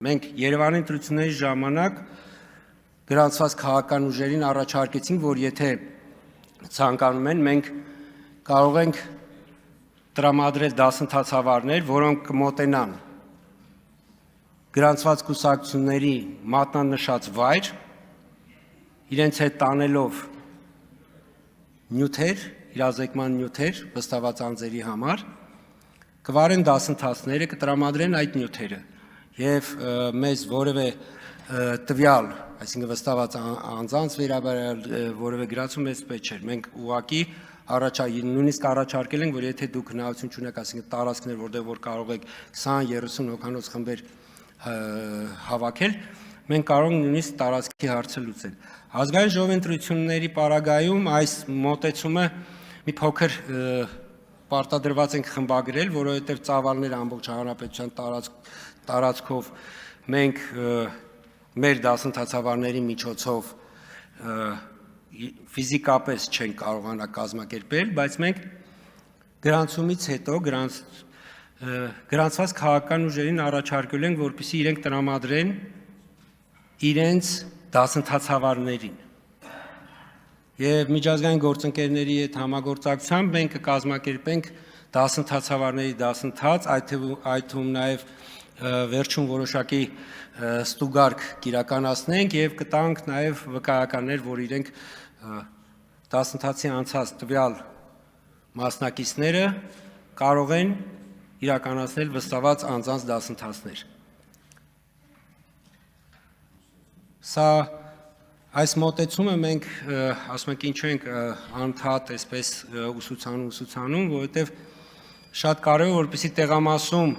Մենք Երևանի ընտրությունների ժամանակ գրանցված քաղաքական ուժերին առաջարկեցինք, որ եթե ցանկանում են, մենք կարող ենք տրամադրել դասընթացավարներ, որոնք կմոտենան գրանցված կուսակցությունների մատնանշած վայր, իրենց հետ տանելով նյութեր, իրազեկման նյութեր վստահված անձերի համար, կվարեն դասընթացները, կտրամադրեն այդ նյութերը եւ մեզ որևէ տվյալ, այսինքն վստահված անձանց վերաբերյալ որևէ գրացում մեզ պետք չէր։ Մենք ուղղակի նույնիսկ առաջարկել ենք, որ եթե դուք հնարավորություն ունեք, այսինքն տարածքներ, որտեղ որ կարող եք 20-30 հոգանոց խմբեր հավաքել, մենք կարող ենք նույնիսկ տարածքի հարցը լուծել։ Ազգային ժողովի ընտրությունների պարագայում այս մոտեցումը մի փոքր պարտադրված ենք խմբագրել, որովհետև ծավալները ամբողջ հանրապետության տարածքով մենք մեր դասընթացավարների միջոցով ֆիզիկապես չենք կարողանա կազմակերպել, բայց մենք գրանցումից հետո գրանցված քաղաքական ուժերին առաջարկել ենք, որպեսզի իրենք տրամադրեն իրենց դասընթացավարներին։ Եվ միջազգային գործընկերների հետ համագործակցությամբ մենք կկազմակերպենք դասընթացավարների դասընթաց, այդ թվում նաև վերջում որոշակի ստուգարք կիրականացնենք եւ կտանք նաև վկայականներ, որ իրենք դասընթացի անցած տվյալ մասնակիցները կարող են իրականացնել վստահված անձանց դասընթացներ։ Սա այս մոտեցումը մենք ասում ենք ինչու ենք անդադ այսպես ուսուցանում, որովհետև շատ կարևոր է, որպեսզի տեղամասում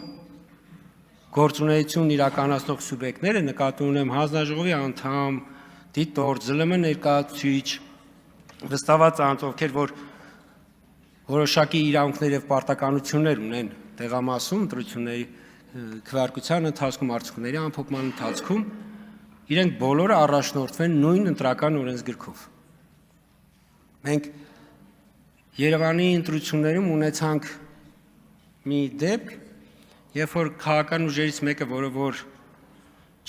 գործունեություն իրականացնող սուբյեկտները, նկատի ունեմ հանձնաժողովի անդամ, դիտորդ, ԶԼՄ ներկայացուցիչ, վստահված անձ, ովքեր որ որոշակի իրավունքներ եւ պարտականություններ ունեն տեղամասում ընտրությունների քվեարկության ընթացքում, արդյունքների ամփոփման ընթացքում, իրենք բոլորը առաջնորդվեն նույն ընտրական օրենսգրքով։ Մենք Երևանի ընտրություններում ունեցանք մի դեպք, երբ որ քաղաքական ուժերից մեկը, որը որ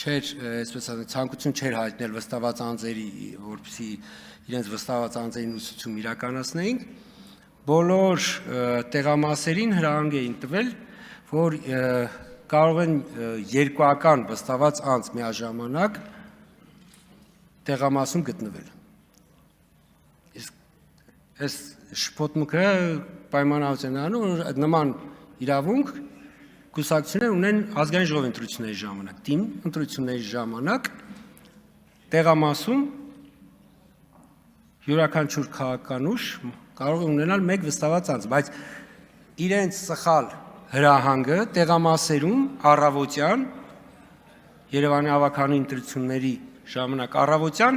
չէր, այսպես ասած, ցանկություն չէր հայտնել վստահված անձերի, որպեսզի իրենց վստահված անձերին ուսուցում իրականացնեին, բոլոր տեղամասերին հրահանգ էին տվել, որ կարող են երկուական վստահված անձ միաժամանակ տեղամասում գտնվել։ Իսկ այս շփոթմունքը պայմանավորություն անում, որ նման իրավունք կուսակցությունները ունեն ազգային ժողովի ընտրությունների ժամանակ, ՏԻՄ ընտրությունների ժամանակ տեղամասում յուրաքանչյուր քաղաքական ուժ կարող է ունենալ մեկ վստահված անձ, բայց իրենց սխալ հրահանգը տեղամասերում առավոտյան Երևանի ավագանի ընտրությունների ժամանակ առավոտյան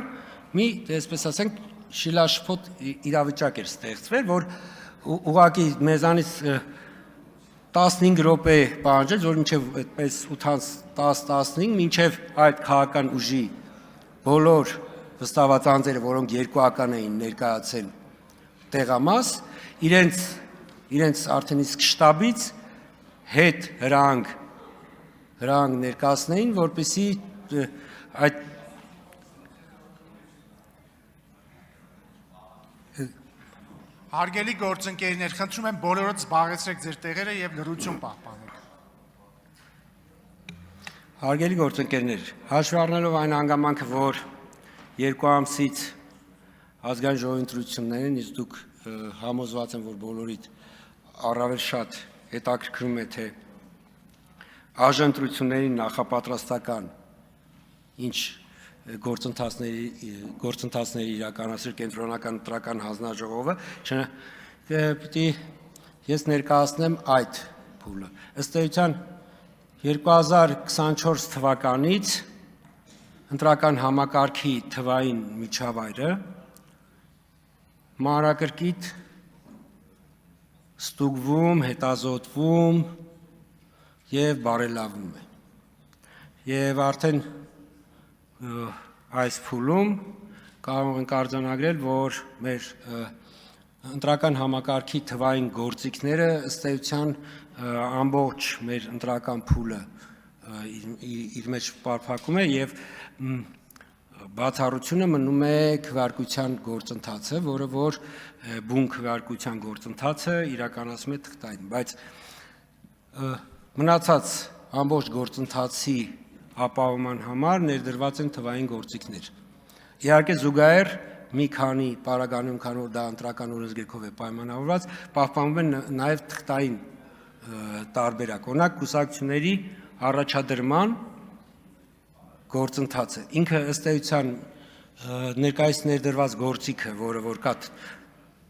մի, այսպես ասենք, շիլաշփոթ իրավիճակ էր ստեղծվել, որ ուղղակի մեզանից 15 րոպե պահանջեց, որ մինչև այդպես 8:10-15 մինչև այդ քաղաքական ուժի բոլոր վստահված անձերը, որոնք երկուական էին ներկայացել տեղամաս, իրենց արդեն իսկ շտաբից հետ հրահանգ ներկայացնեին, որպեսզի այդ Հարգելի գործընկերներ, խնդրում եմ բոլորդ զբաղեցրեք ձեր տեղերը եւ լռություն պահպանեք։ Հարգելի գործընկերներ, հաշվի առնելով այն հանգամանքը, որ 2 ամսից ազգային ժողովի ընտրություններն, իսկ դուք համոզված եմ, որ բոլորիդ առավել շատ հետաքրքրում է, թե ԱԺ-ընտրությունների նախապատրաստական ինչ գործընթացների իրականացրել կենտրոնական ընտրական հանձնաժողովը, պիտի ես ներկայացնեմ այդ փուլը։ Ըստ էության 2024 թվականից ընտրական համակարգի թվային միջավայրը մանրակրկիտ ստուգվում, հետազոտվում եւ բարելավում է։ Եվ արդեն այս փուլում կարող ենք արձանագրել, որ մեր ընտրական համակարգի թվային գործիքները ըստ էության ամբողջ մեր ընտրական փուլը իր մեջ պարփակում է եւ բացառությունը մնում է քվեարկության գործընթացը, որը որ բուն քվեարկության գործընթացը իրականացում է թղթային, բայց մնացած ամբողջ գործընթացի ապահովման համար ներդրված են թվային գործիքներ։ Իհարկե զուգահեռ մի քանի պարագայում, քանի որ դա ընտրական օրենսգրքով է պայմանավորված, պահպանվում են նաև թղթային տարբերակ։ Օրինակ կուսակցությունների առաջադրման գործընթացը ինքը ըստ էության ներկայիս ներդրված գործիքը, որը որ կա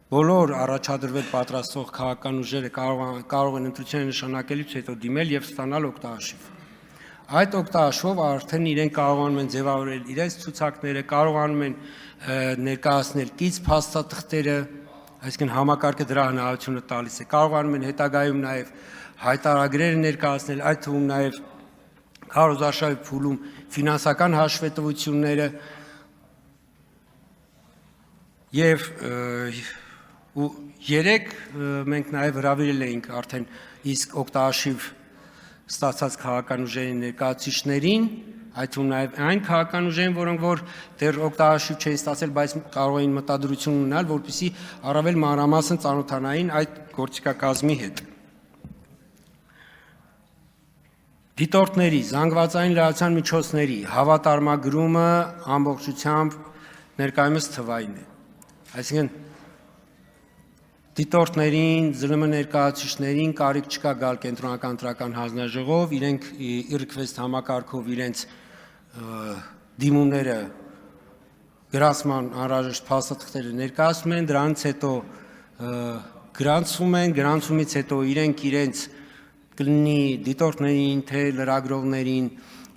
բոլոր առաջադրվել պատրաստող քաղաքական ուժերը կարող են ընտրությունների նշանակելուց հետո դիմել եւ ստանալ օգտահաշիվ։ Այդ օգտահաշվով արդեն իրենք կարողանում են ձևավորել իրենց ցուցակները, կարողանում են ներկայացնել կից փաստաթղթերը, այսինքն համակարգը դրա հնարավորությունը տալիս է, կարողանում են հետագայում նաև հայտարարագրեր ներկայացնել, այդ թվում նաև քարոզարշավի փուլում ֆինանսական հաշվետվությունները եւ երեք մենք նաև հրավիրել էինք արդեն իսկ օգտահաշիվ ստացած քաղաքական ուժերի ներկայացուցիչներին, այդ թվում նաև այն քաղաքական ուժերին, որոնք որ դեռ օգտահաշիվ չէին ստացել, բայց կարող էին մտադրություն ունենալ, որպեսզի առավել մանրամասն ծանոթանային այդ գործիքակազմի հետ։ Դիտորդների, զանգվածային լրատվության միջոցների հավատարմագրումը ամբողջությամբ ներկայումս թվային է։ Այսինքն դիտորդներին, ԶԼՄ ներկայացուցիչներին կարիք չկա գալ կենտրոնական ընտրական հանձնաժողով, իրենք request համակարգով իրենց դիմումները գրանցման անհրաժեշտ փաստաթղթերը ներկայացնում են, դրանից հետո գրանցվում են, գրանցումից հետո իրենց կլինի դիտորդներին, թե լրագրողներին,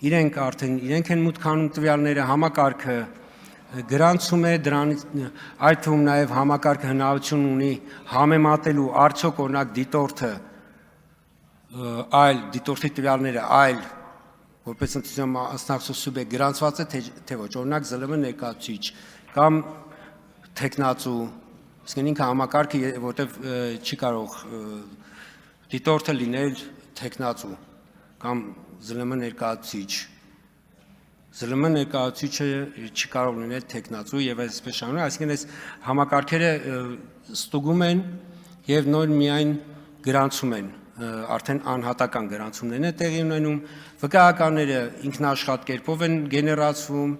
իրենք են մուտք անում տվյալները, համակարգը գրանցում է, դրանից այդ թվում նաև համակարգը հնարավորություն ունի համեմատելու արդյոք օրինակ դիտորդի տվյալները այլ որպես ընտրության մասնակցող սուբյեկտ գրանցված է թե ոչ, օրինակ ԶԼՄ ներկայացուցիչ կամ թեկնածու, իսկ ինքը համակարգը որտեղ չի կարող դիտորդը լինել թեկնածու կամ ԶԼՄ ներկայացուցիչ ԶԼՄ ներկայացուցիչը չի կարող լինել թեկնածու եւ այսպես շարունակ, այսինքն այս համակարգերը ստուգում են եւ նոր միայն գրանցում են, արդեն անհատական գրանցումներն է տեղի ունենում, վկայականները ինքնաշխատ կերպով են գեներացվում,